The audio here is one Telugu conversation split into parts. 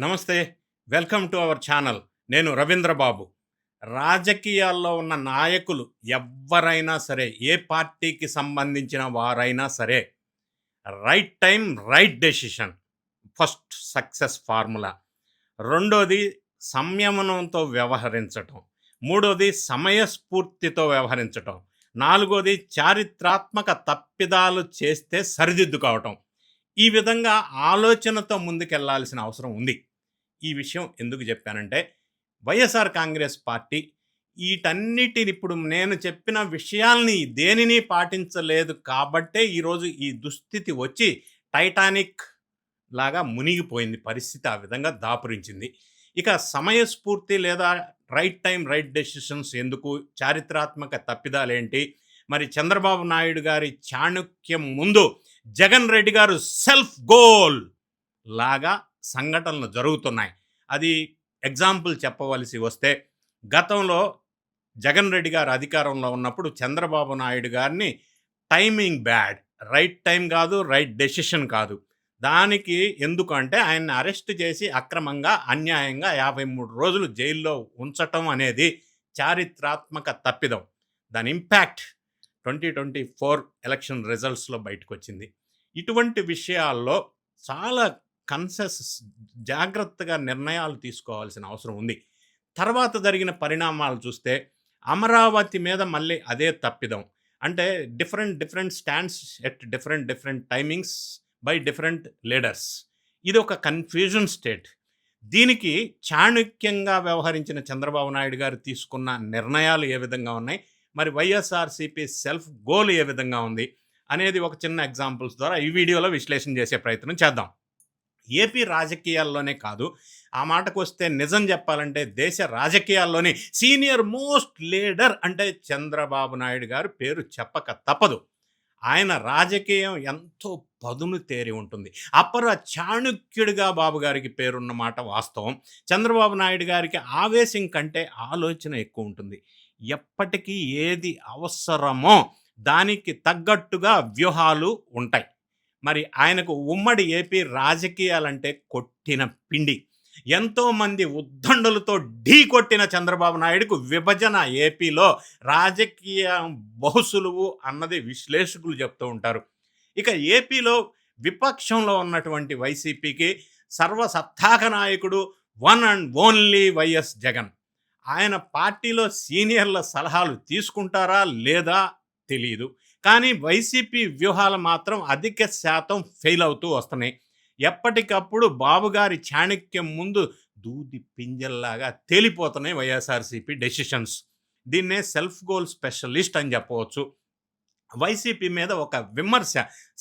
నమస్తే. Welcome to our channel. నేను రవీంద్ర బాబు. రాజకీయాల్లో ఉన్న నాయకులు ఎవ్వరైనా సరే, ఏ పార్టీకి సంబంధించిన వారైనా సరే, right time, right decision first success formula. రెండోది సంయమనంతో వ్యవహరించటం. మూడోది సమయస్ఫూర్తితో వ్యవహరించటం. నాలుగోది చారిత్రాత్మక తప్పిదాలు చేస్తే సరిదిద్దుకోవటం. ఈ విధంగా ఆలోచనతో ముందుకెళ్లాల్సిన అవసరం ఉంది. ఈ విషయం ఎందుకు చెప్పానంటే, వైఎస్ఆర్ కాంగ్రెస్ పార్టీ ఈటన్నిటిని ఇప్పుడు నేను చెప్పిన విషయాల్ని దేనిని పాటించలేదు కాబట్టే ఈరోజు ఈ దుస్థితి వచ్చి టైటానిక్ లాగా మునిగిపోయింది. పరిస్థితి ఆ విధంగా దాపురించింది. ఇక సమయస్ఫూర్తి లేదా రైట్ టైం రైట్ డెసిషన్స్ ఎందుకు, చారిత్రాత్మక తప్పిదాలేంటి, మరి చంద్రబాబు నాయుడు గారి చాణుక్యం ముందు జగన్ రెడ్డి గారు సెల్ఫ్ గోల్ లాగా సంఘటనలు జరుగుతున్నాయి. అది ఎగ్జాంపుల్ చెప్పవలసి వస్తే, గతంలో జగన్ రెడ్డి గారు అధికారంలో ఉన్నప్పుడు చంద్రబాబు నాయుడు గారిని టైమింగ్ బ్యాడ్, రైట్ టైం కాదు, రైట్ డెసిషన్ కాదు. దానికి ఎందుకు అంటే ఆయన్ని అరెస్ట్ చేసి అక్రమంగా అన్యాయంగా 53 రోజులు జైల్లో ఉంచటం అనేది చారిత్రాత్మక తప్పిదం. దాని ఇంపాక్ట్ 2024 ఎలక్షన్ రిజల్ట్స్లో బయటకు వచ్చింది. ఇటువంటి విషయాల్లో చాలా జాగ్రత్తగా నిర్ణయాలు తీసుకోవాల్సిన అవసరం ఉంది. తర్వాత జరిగిన పరిణామాలు చూస్తే అమరావతి మీద మళ్ళీ అదే తప్పిదం. అంటే different stands at different timings by different leaders. ఇది ఒక కన్ఫ్యూజన్ స్టేట్. దీనికి చాణుక్యంగా వ్యవహరించిన చంద్రబాబు నాయుడు గారు తీసుకున్న నిర్ణయాలు ఏ విధంగా ఉన్నాయి, మరి వైఎస్ఆర్సీపీ సెల్ఫ్ గోల్ ఏ విధంగా ఉంది అనేది ఒక చిన్న ఎగ్జాంపుల్స్ ద్వారా ఈ వీడియోలో విశ్లేషణ చేసే ప్రయత్నం చేద్దాం. ఏపీ రాజకీయాల్లోనే కాదు, ఆ మాటకు వస్తే నిజం చెప్పాలంటే దేశ రాజకీయాల్లోనే సీనియర్ మోస్ట్ లీడర్ అంటే చంద్రబాబు నాయుడు గారు పేరు చెప్పక తప్పదు. ఆయన రాజకీయం ఎంతో పదును తేరి ఉంటుంది. అపర చాణుక్యుడిగా బాబు గారికి పేరున్న మాట వాస్తవం. చంద్రబాబు నాయుడు గారికి ఆవేశం కంటే ఆలోచన ఎక్కువ ఉంటుంది. ఎప్పటికీ ఏది అవసరమో దానికి తగ్గట్టుగా వ్యూహాలు ఉంటాయి. మరి ఆయనకు ఉమ్మడి ఏపీ రాజకీయాలంటే కొట్టిన పిండి. ఎంతోమంది ఉద్దండులతో ఢీ కొట్టిన చంద్రబాబు నాయుడుకు విభజన ఏపీలో రాజకీయ బహుసులువు అన్నది విశ్లేషకులు చెప్తూ ఉంటారు. ఇక ఏపీలో విపక్షంలో ఉన్నటువంటి వైసీపీకి సర్వసత్తాక నాయకుడు one and only YS Jagan. ఆయన పార్టీలో సీనియర్ల సలహాలు తీసుకుంటారా లేదా తెలియదు, కానీ వైసీపీ వ్యూహాలు మాత్రం అధిక శాతం ఫెయిల్ అవుతూ వస్తున్నాయి. ఎప్పటికప్పుడు బాబుగారి చాణక్యం ముందు దూది పింజల్లాగా తేలిపోతున్నాయి వైఎస్ఆర్సీపీ డెసిషన్స్. దీన్నే సెల్ఫ్ గోల్ స్పెషలిస్ట్ అని చెప్పవచ్చు. వైసీపీ మీద ఒక విమర్శ,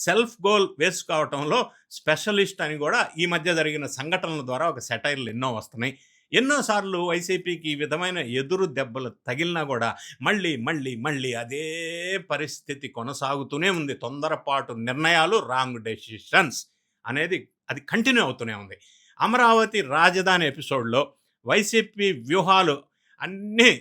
సెల్ఫ్ గోల్ వేసుకోవటంలో స్పెషలిస్ట్ అని కూడా ఈ మధ్య జరిగిన సంఘటనల ద్వారా ఒక సెటైర్లు ఎన్నో వస్తున్నాయి. ఎన్నోసార్లు వైసీపీకి ఈ విధమైన ఎదురు దెబ్బలు తగిలినా కూడా మళ్ళీ అదే పరిస్థితి కొనసాగుతూనే ఉంది. తొందరపాటు నిర్ణయాలు, రాంగ్ డెసిషన్స్ అనేది అది కంటిన్యూ అవుతూనే ఉంది. అమరావతి రాజధాని ఎపిసోడ్లో వైసీపీ వ్యూహాలు అన్నీ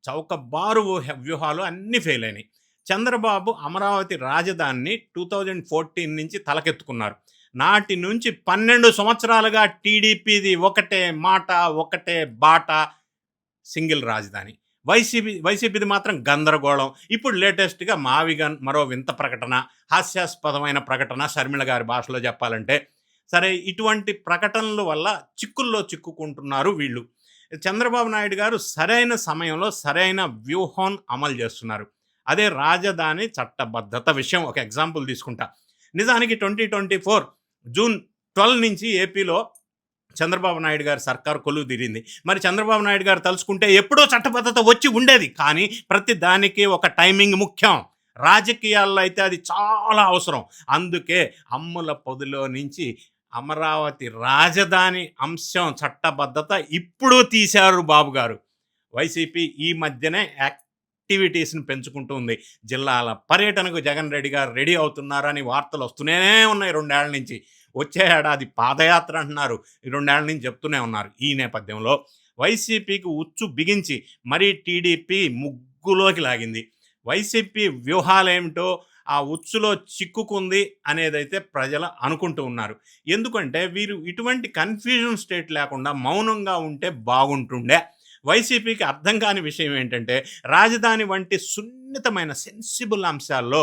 చౌకబారు వ్యూహాలు అన్నీ ఫెయిల్ అయినాయి. చంద్రబాబు అమరావతి రాజధానిని 2014 నుంచి తలకెత్తుకున్నారు. నాటి నుంచి 12 సంవత్సరాలుగా టీడీపీది ఒకటే మాట, ఒకటే బాట, సింగిల్ రాజధాని. వైసీపీది మాత్రం గందరగోళం. ఇప్పుడు లేటెస్ట్గా మావిగన్ మరో వింత ప్రకటన, హాస్యాస్పదమైన ప్రకటన, శర్మిల గారి భాషలో చెప్పాలంటే. సరే, ఇటువంటి ప్రకటనల వల్ల చిక్కుల్లో చిక్కుకుంటున్నారు వీళ్ళు. చంద్రబాబు నాయుడు గారు సరైన సమయంలో సరైన వ్యూహం అమలు చేస్తున్నారు. అదే రాజధాని చట్టబద్ధత విషయం ఒక ఎగ్జాంపుల్ తీసుకుంటా. నిజానికి 2024 జూన్ 12 నుంచి ఏపీలో చంద్రబాబు నాయుడు గారి సర్కారు కొలువు తీరింది. మరి చంద్రబాబు నాయుడు గారు తలుచుకుంటే ఎప్పుడో చట్టబద్ధత వచ్చి ఉండేది. కానీ ప్రతి దానికి ఒక టైమింగ్ ముఖ్యం. రాజకీయాల్లో అయితే అది చాలా అవసరం. అందుకే అమ్ముల పొదిలో నుంచి అమరావతి రాజధాని అంశం చట్టబద్ధత ఇప్పుడు తీశారు బాబు గారు. వైసీపీ ఈ మధ్యనే యాక్టివిటీస్ని పెంచుకుంటూ ఉంది. జిల్లాల పర్యటనకు జగన్ రెడ్డి గారు రెడీ అవుతున్నారని వార్తలు వస్తూనే ఉన్నాయి 2 ఏళ్ల నుంచి. వచ్చే ఏడాది పాదయాత్ర అంటున్నారు, 2 ఏళ్ల నుంచి చెప్తూనే ఉన్నారు. ఈ నేపథ్యంలో వైసీపీకి ఉచ్చు బిగించి మరీ టీడీపీ ముగ్గులోకి లాగింది. వైసీపీ వ్యూహాలేమిటో ఆ ఉచ్చులో చిక్కుకుంది అనేదైతే ప్రజలు అనుకుంటూ ఉన్నారు. ఎందుకంటే వీరు ఇటువంటి కన్‌ఫ్యూజన్ స్టేట్ లేకుండా మౌనంగా ఉంటే బాగుంటుండే. వైసీపీకి అర్థం కాని విషయం ఏంటంటే, రాజధాని వంటి సున్నితమైన సెన్సిబుల్ అంశాల్లో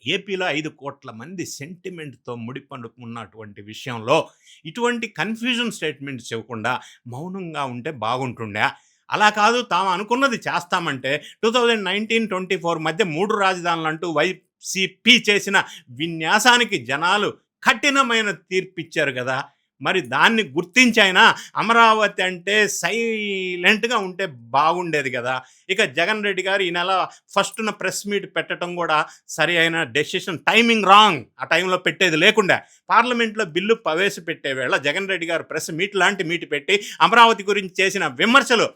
ఏపీలో 5,00,00,000 మంది సెంటిమెంట్‌తో ముడిపడి ఉన్నటువంటి విషయంలో ఇటువంటి కన్‌ఫ్యూజన్ స్టేట్‌మెంట్స్ ఇవ్వకుండా మౌనంగా ఉంటే బాగుంటుండే. అలా కాదు తాము అనుకున్నది చేస్తామంటే 2019-24 మధ్య 3 రాజధానులంటూ వైసీపీ చేసిన విన్యాసానికి జనాలు కఠినమైన తీర్పిచ్చారు గదా! మరి దాన్ని గుర్తించైనా అమరావతి అంటే సైలెంట్‌గా ఉంటే బాగుండేది గదా! ఇక జగన్ రెడ్డి గారు ఈ నెల ఫస్ట్‌న ప్రెస్ మీట్ పెట్టడం గూడా సరి అయిన డెసిషన్ టైమింగ్ రాంగ్. ఆ టైంలో పెట్టేది లేకుండే. పార్లమెంట్‌లో బిల్లు ప్రవేశపెట్టే వేళ జగన్ రెడ్డి గారు ప్రెస్ మీట్ లాంటి మీట్ పెట్టి అమరావతి గురించి చేసిన విమర్శలు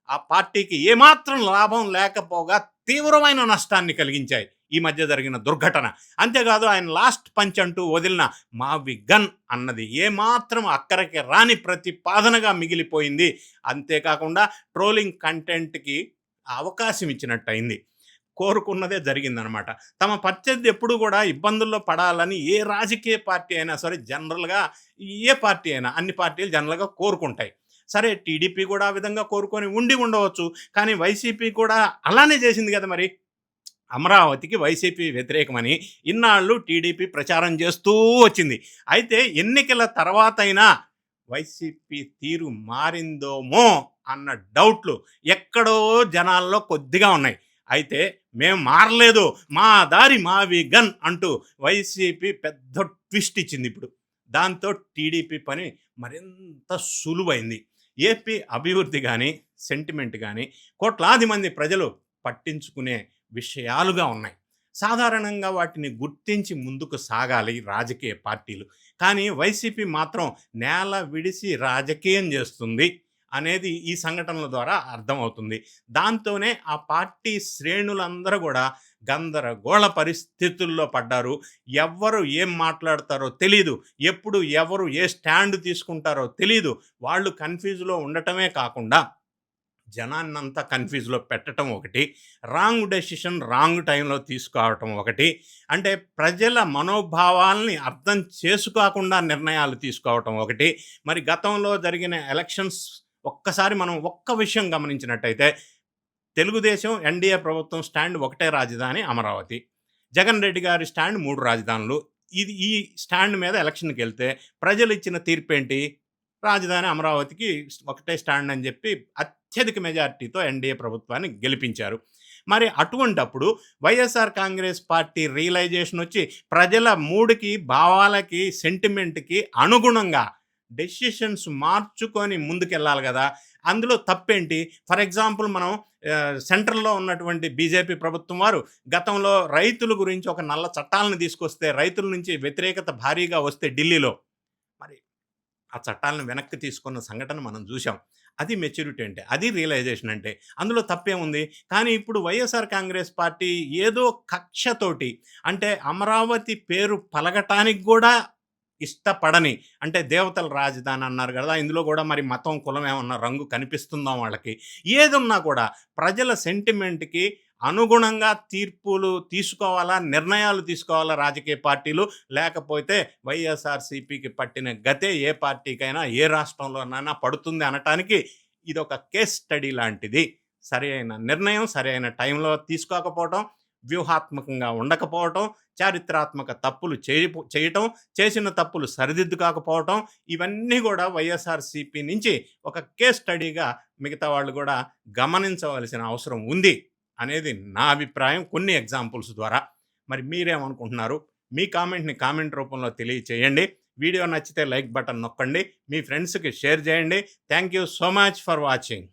ఆ పార్టీకి ఏమాత్రం లాభం లేకపోగా తీవ్రమైన నష్టాన్ని కలిగించాయి. ఈ మధ్య జరిగిన దుర్ఘటన. అంతేకాదు ఆయన లాస్ట్ పంచ్ అంటూ వదిలిన మావి గన్ అన్నది ఏమాత్రం అక్కరకి రాని ప్రతిపాదనగా మిగిలిపోయింది. అంతేకాకుండా ట్రోలింగ్ కంటెంట్‌కి అవకాశం ఇచ్చినట్టయింది. కోరుకున్నదే జరిగిందనమాట. తమ ప్రత్యర్థి ఎప్పుడు కూడా ఇబ్బందుల్లో పడాలని ఏ రాజకీయ పార్టీ అయినా సరే జనరల్‌గా ఏ పార్టీ అయినా అన్ని పార్టీలు జనరల్‌గా కోరుకుంటాయి. సరే టీడీపీ కూడా ఆ విధంగా కోరుకొని ఉండి ఉండవచ్చు. కానీ వైసీపీ కూడా అలానే చేసింది కదా మరి. అమరావతికి వైసీపీ వ్యతిరేకమని ఇన్నాళ్ళు టీడీపీ ప్రచారం చేస్తూ వచ్చింది. అయితే ఎన్నికల తర్వాతైనా వైసీపీ తీరు మారిందోమో అన్న డౌట్లు ఎక్కడో జనాల్లో కొద్దిగా ఉన్నాయి. అయితే మేము మారలేదు, మా దారి మావి గన్ అంటూ వైసీపీ పెద్ద ట్విస్ట్ ఇచ్చింది ఇప్పుడు. దాంతో టీడీపీ పని మరింత సులువైంది. ఏపీ అభివృద్ధి కానీ సెంటిమెంట్ కానీ కోట్లాది మంది ప్రజలు పట్టించుకునే విషయాలుగా ఉన్నాయి. సాధారణంగా వాటిని గుర్తించి ముందుకు సాగాలి రాజకీయ పార్టీలు. కానీ వైసీపీ మాత్రం నేల విడిసి రాజకీయం చేస్తుంది అనేది ఈ సంఘటనల ద్వారా అర్థమవుతుంది. దాంతోనే ఆ పార్టీ శ్రేణులందరూ కూడా గందరగోళ పరిస్థితుల్లో పడ్డారు. ఎవ్వరు ఏం మాట్లాడతారో తెలీదు. ఎప్పుడు ఎవరు ఏ స్టాండ్ తీసుకుంటారో తెలీదు. వాళ్ళు కన్‌ఫ్యూజ్‌లో ఉండటమే కాకుండా జనాన్నంతా కన్‌ఫ్యూజ్‌లో పెట్టటం ఒకటి, రాంగ్ డెసిషన్ రాంగ్ టైంలో తీసుకోవటం ఒకటి. అంటే ప్రజల మనోభావాల్ని అర్థం చేసుకోకుండా నిర్ణయాలు తీసుకోవటం ఒకటి. మరి గతంలో జరిగిన ఎలక్షన్స్ ఒక్కసారి మనం ఒక్క విషయం గమనించినట్టయితే తెలుగుదేశం, ఎన్‌డీఏ ప్రభుత్వం స్టాండ్ ఒకటే రాజధాని అమరావతి. జగన్ రెడ్డి గారి స్టాండ్ 3 రాజధానులు. ఈ స్టాండ్ మీద ఎలక్షన్‌కెళ్తే ప్రజలిచ్చిన తీర్పేంటి? రాజధాని అమరావతికి ఒకటే స్టాండ్ అని చెప్పి అత్యధిక మెజారిటీతో ఎన్‌డీఏ ప్రభుత్వాన్ని గెలిపించారు. మరి అటువంటప్పుడు వైఎస్ఆర్ కాంగ్రెస్ పార్టీ రియలైజేషన్ వచ్చి ప్రజల మూడ్‌కి, భావాలకి, సెంటిమెంట్‌కి అనుగుణంగా డెసిషన్స్ మార్చుకొని ముందుకెళ్ళాలి గదా! అందులో తప్పేంటి? ఫర్ ఎగ్జాంపుల్ మనం సెంట్రల్‌లో ఉన్నటువంటి బీజేపీ ప్రభుత్వం వారు గతంలో రైతుల గురించి ఒక నల్ల చట్టాలను తీసుకొస్తే రైతుల నుంచి వ్యతిరేకత భారీగా వస్తే ఢిల్లీలో మరి ఆ చట్టాలను వెనక్కి తీసుకున్న సంఘటన మనం చూసాం. అది మెచ్యూరిటీ అంటే. అది రియలైజేషన్ అంటే. అందులో తప్పేముంది? కానీ ఇప్పుడు వైఎస్ఆర్ కాంగ్రెస్ పార్టీ ఏదో కక్షతోటి అంటే అమరావతి పేరు పలకటానికి గూడా ఇష్టపడని అంటే దేవతల రాజధాని అన్నారు గదా! ఇందులో గూడా మరి మతం, కులం ఏమన్నా రంగు కనిపిస్తుందా వాళ్ళకి? ఏదున్నా కూడా ప్రజల సెంటిమెంట్‌కి అనుగుణంగా తీర్పులు తీసుకోవాలా, నిర్ణయాలు తీసుకోవాలా రాజకీయ పార్టీలు. లేకపోతే వైఎస్ఆర్‌సీపీకి పట్టిన గతే ఏ పార్టీకైనా, ఏ రాష్ట్రంలోనైనా పడుతుంది అనటానికి ఇదొక కేస్ స్టడీ లాంటిది. సరి అయిన నిర్ణయం, సరి అయిన టైంలో తీసుకోకపోవటం, వ్యూహాత్మకంగా ఉండకపోవటం, చారిత్రాత్మక తప్పులు చేయటం, చేసిన తప్పులు సరిదిద్దుకోకపోవటం, ఇవన్నీ గూడా వైఎస్ఆర్‌సీపీ నుంచి ఒక కేస్ స్టడీగా మిగతా వాళ్ళు గూడా గమనించవలసిన అవసరం ఉంది అనేది నా అభిప్రాయం కొన్ని ఎగ్జాంపుల్స్ ద్వారా. మరి మీరేమనుకుంటున్నారు? మీ కామెంట్‌ని కామెంట్ రూపంలో తెలియచేయండి. వీడియో నచ్చితే లైక్ బటన్ నొక్కండి. మీ ఫ్రెండ్స్‌కి షేర్ చేయండి. Thank you so much for watching.